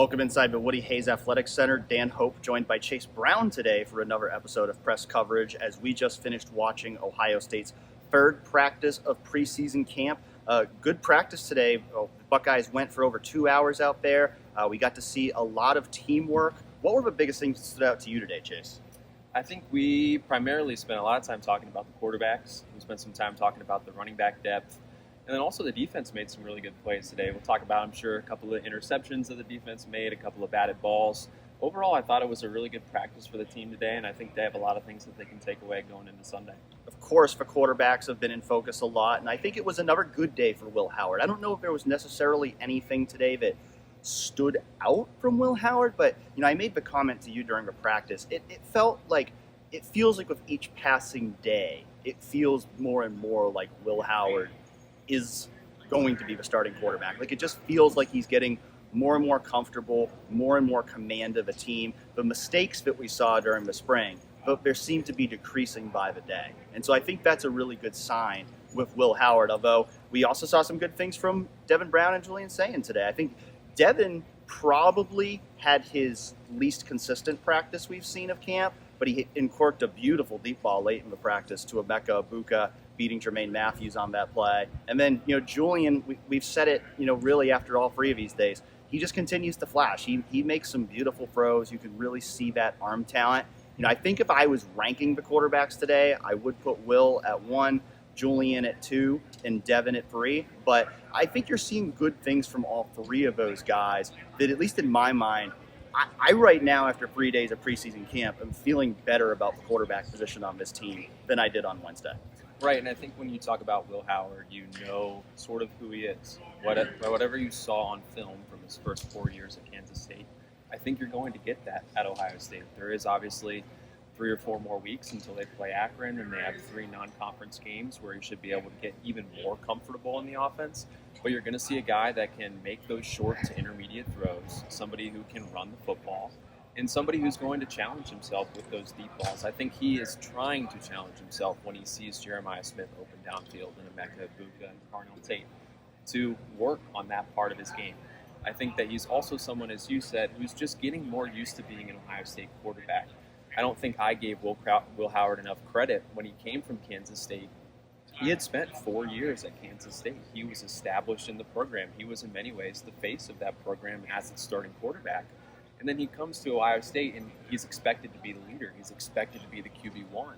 Welcome inside the Woody Hayes Athletic Center. Dan Hope joined by Chase Brown today for another episode of Press Coverage as we just finished watching Ohio State's third practice of preseason camp. Good practice today. The Buckeyes went for over 2 hours out there. We got to see a lot of teamwork. What were the biggest things that stood out to you today, Chase? I think we primarily spent a lot of time talking about the quarterbacks. We spent some time talking about the running back depth. And then also the defense made some really good plays today. We'll talk about, I'm sure, a couple of interceptions that the defense made, a couple of batted balls. Overall, I thought it was a really good practice for the team today, and I think they have a lot of things that they can take away going into Sunday. Of course, the quarterbacks have been in focus a lot, and I think it was another good day for Will Howard. I don't know if there was necessarily anything today that stood out from Will Howard, but I made the comment to you during the practice. It feels like with each passing day, it feels more and more like Will Howard is going to be the starting quarterback. Like, it just feels like he's getting more and more comfortable, more and more command of the team. The mistakes that we saw during the spring, but there seem to be decreasing by the day. And so I think that's a really good sign with Will Howard, although we also saw some good things from Devin Brown and Julian Sayin today. I think Devin probably had his least consistent practice we've seen of camp, but he uncorked a beautiful deep ball late in the practice to Emeka Egbuka, beating Jermaine Matthews on that play. And then, Julian, we've said it, really after all three of these days, he just continues to flash. He makes some beautiful throws. You can really see that arm talent. I think if I was ranking the quarterbacks today, I would put Will at 1, Julian at 2, and Devin at 3. But I think you're seeing good things from all three of those guys that, at least in my mind, I right now, after 3 days of preseason camp, am feeling better about the quarterback position on this team than I did on Wednesday. Right, and I think when you talk about Will Howard, you know sort of who he is. Whatever you saw on film from his first 4 years at Kansas State, I think you're going to get that at Ohio State. There is obviously 3 or 4 more weeks until they play Akron, and they have 3 non-conference games where you should be able to get even more comfortable in the offense. But you're going to see a guy that can make those short to intermediate throws, somebody who can run the football, and somebody who's going to challenge himself with those deep balls. I think he is trying to challenge himself when he sees Jeremiah Smith open downfield and Emeka Egbuka and Carnell Tate to work on that part of his game. I think that he's also someone, as you said, who's just getting more used to being an Ohio State quarterback. I don't think I gave Will Howard enough credit when he came from Kansas State. He had spent 4 years at Kansas State. He was established in the program. He was in many ways the face of that program as its starting quarterback. And then he comes to Ohio State, and he's expected to be the leader. He's expected to be the QB1.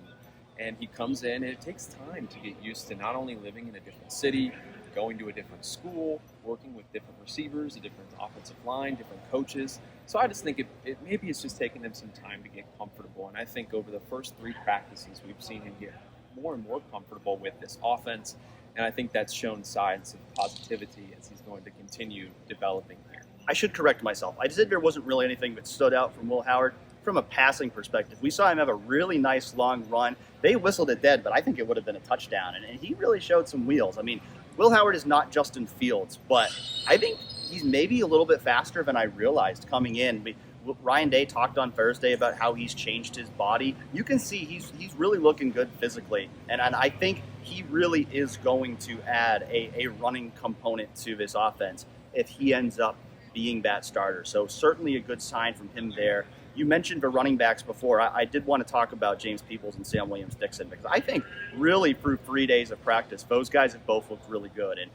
And he comes in, and it takes time to get used to not only living in a different city, going to a different school, working with different receivers, a different offensive line, different coaches. So I just think it maybe it's just taking him some time to get comfortable. And I think over the first 3 practices, we've seen him get more and more comfortable with this offense. And I think that's shown signs of positivity as he's going to continue developing here. I should correct myself. I said there wasn't really anything that stood out from Will Howard from a passing perspective. We saw him have a really nice long run. They whistled it dead, but I think it would have been a touchdown. And he really showed some wheels. I mean, Will Howard is not Justin Fields, but I think he's maybe a little bit faster than I realized coming in. Ryan Day talked on Thursday about how he's changed his body. You can see he's really looking good physically. And I think he really is going to add a running component to this offense if he ends up being that starter. So certainly a good sign from him there. You mentioned the running backs before. I did want to talk about James Peoples and Sam Williams-Dixon because I think really through 3 days of practice, those guys have both looked really good. And,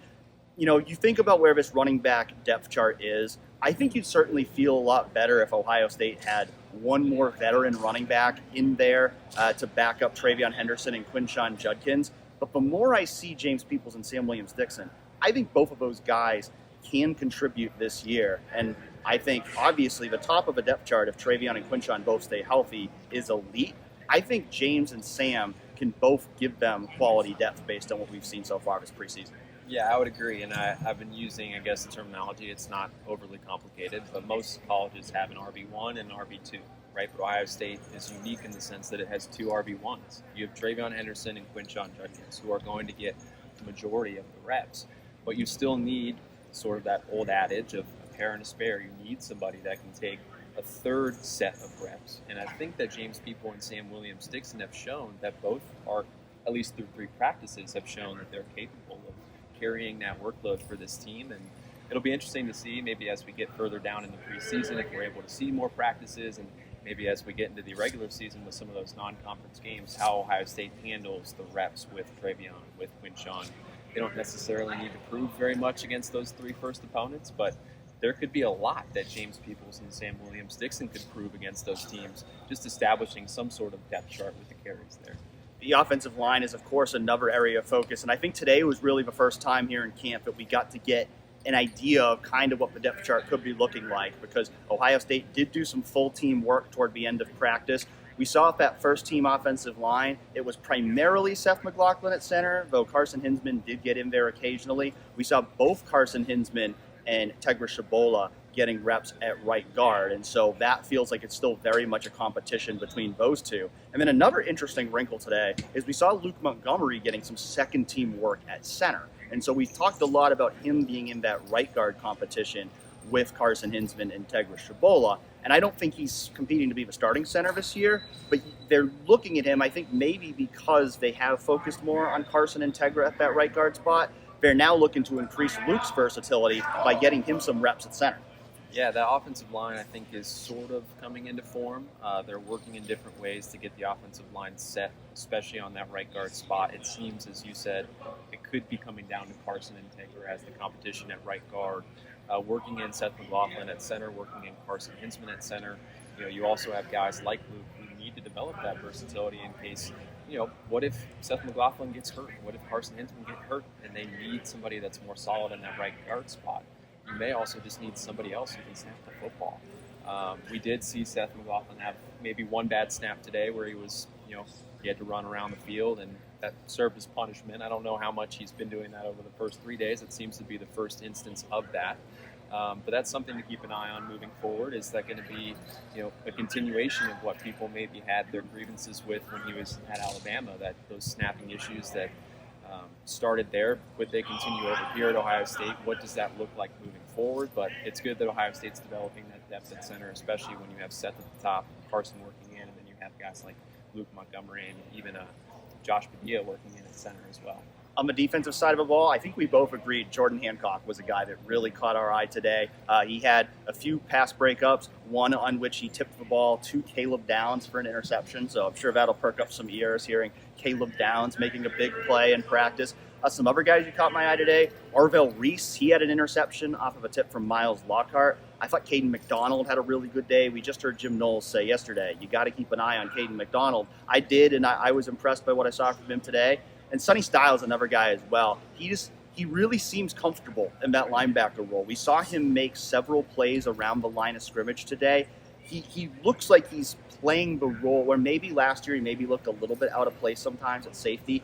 you think about where this running back depth chart is, I think you'd certainly feel a lot better if Ohio State had one more veteran running back in there to back up Travion Henderson and Quinshon Judkins. But the more I see James Peoples and Sam Williams-Dixon, I think both of those guys can contribute this year. And I think, obviously, the top of a depth chart, if Travion and Quinshon both stay healthy, is elite. I think James and Sam can both give them quality depth based on what we've seen so far this preseason. Yeah, I would agree. And I've been using, I guess, the terminology. It's not overly complicated, but most colleges have an RB1 and an RB2, right? But Ohio State is unique in the sense that it has 2 RB1s. You have Travion Henderson and Quinshon Judkins, who are going to get the majority of the reps. But you still need sort of that old adage of a pair and a spare. You need somebody that can take a third set of reps. And I think that James People and Sam Williams-Dixon have shown that both are, at least through 3 practices, have shown that they're capable of carrying that workload for this team. And it'll be interesting to see maybe as we get further down in the preseason if we're able to see more practices, and maybe as we get into the regular season with some of those non-conference games, how Ohio State handles the reps with Travion, with Quinshon. They don't necessarily need to prove very much against those three first opponents, but there could be a lot that James Peoples and Sam Williams-Dixon could prove against those teams, just establishing some sort of depth chart with the carries there. The offensive line is, of course, another area of focus, and I think today was really the first time here in camp that we got to get an idea of kind of what the depth chart could be looking like, because Ohio State did do some full team work toward the end of practice. We saw at that first team offensive line, it was primarily Seth McLaughlin at center, though Carson Hinsman did get in there occasionally. We saw both Carson Hinsman and Tegra Shabola getting reps at right guard, and so that feels like it's still very much a competition between those two. And then another interesting wrinkle today is we saw Luke Montgomery getting some second team work at center. And so we've talked a lot about him being in that right guard competition with Carson Hinsman and Tegra Shabola. And I don't think he's competing to be the starting center this year, but they're looking at him, I think maybe because they have focused more on Carson and Tegra at that right guard spot, they're now looking to increase Luke's versatility by getting him some reps at center. Yeah, that offensive line, I think, is sort of coming into form. They're working in different ways to get the offensive line set, especially on that right guard spot. It seems, as you said, it could be coming down to Carson and Tegra as the competition at right guard. Working in Seth McLaughlin at center, working in Carson Hinsman at center. You also have guys like Luke who need to develop that versatility in case, what if Seth McLaughlin gets hurt? What if Carson Hinsman gets hurt? And they need somebody that's more solid in that right guard spot. You may also just need somebody else who can snap the football. We did see Seth McLaughlin have maybe one bad snap today where he was, he had to run around the field, and that served as punishment. I don't know how much he's been doing that over the first 3 days. It seems to be the first instance of that. But that's something to keep an eye on moving forward. Is that going to be, a continuation of what people maybe had their grievances with when he was at Alabama, that those snapping issues that started there, would they continue over here at Ohio State? What does that look like moving forward? But it's good that Ohio State's developing that depth at center, especially when you have Seth at the top, Carson working in, and then you have guys like Luke Montgomery and even Josh Padilla working in at center as well. On the defensive side of the ball, I think we both agreed Jordan Hancock was a guy that really caught our eye today. He had a few pass breakups, one on which he tipped the ball to Caleb Downs for an interception, so I'm sure that'll perk up some ears hearing Caleb Downs making a big play in practice. Some other guys who caught my eye today, Arvell Reese, he had an interception off of a tip from Miles Lockhart. I thought Caden McDonald had a really good day. We just heard Jim Knowles say yesterday, you got to keep an eye on Caden McDonald. I did, and I was impressed by what I saw from him today. And Sonny Styles, another guy as well. He really seems comfortable in that linebacker role. We saw him make several plays around the line of scrimmage today. He looks like he's playing the role where maybe last year he maybe looked a little bit out of place sometimes at safety.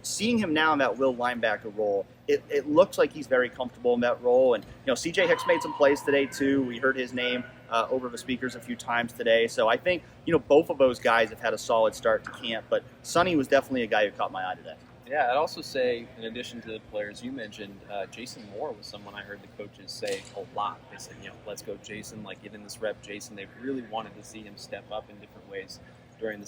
Seeing him now in that will linebacker role, it looks like he's very comfortable in that role. And C.J. Hicks made some plays today too. We heard his name over the speakers a few times today. So I think both of those guys have had a solid start to camp. But Sonny was definitely a guy who caught my eye today. Yeah, I'd also say, in addition to the players you mentioned, Jason Moore was someone I heard the coaches say a lot. They said, let's go Jason, get in this rep, Jason. They really wanted to see him step up in different ways during the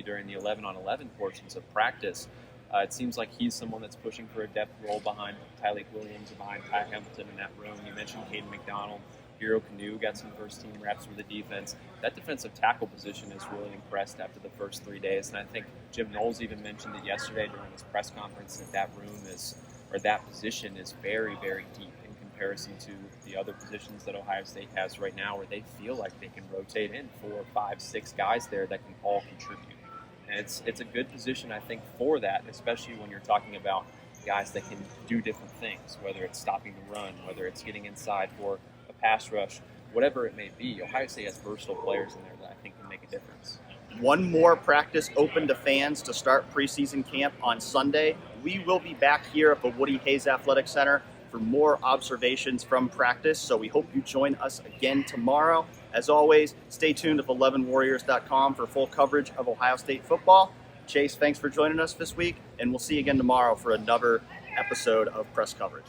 during the 11-on-11 portions of practice. It seems like he's someone that's pushing for a depth role behind Tyleik Williams and behind Ty Hamilton in that room. You mentioned Caden McDonald. Hero Canoe got some first-team reps with the defense. That defensive tackle position is really impressed after the first 3 days, and I think Jim Knowles even mentioned it yesterday during his press conference that that position is very, very deep in comparison to the other positions that Ohio State has right now, where they feel like they can rotate in 4, 5, 6 guys there that can all contribute. And it's a good position, I think, for that, especially when you're talking about guys that can do different things, whether it's stopping the run, whether it's getting inside for pass rush, whatever it may be. Ohio State has versatile players in there that I think can make a difference. One more practice open to fans to start preseason camp on Sunday. We will be back here at the Woody Hayes Athletic Center for more observations from practice, so we hope you join us again tomorrow. As always, stay tuned to 11warriors.com for full coverage of Ohio State football. Chase, thanks for joining us this week, and we'll see you again tomorrow for another episode of Press Coverage.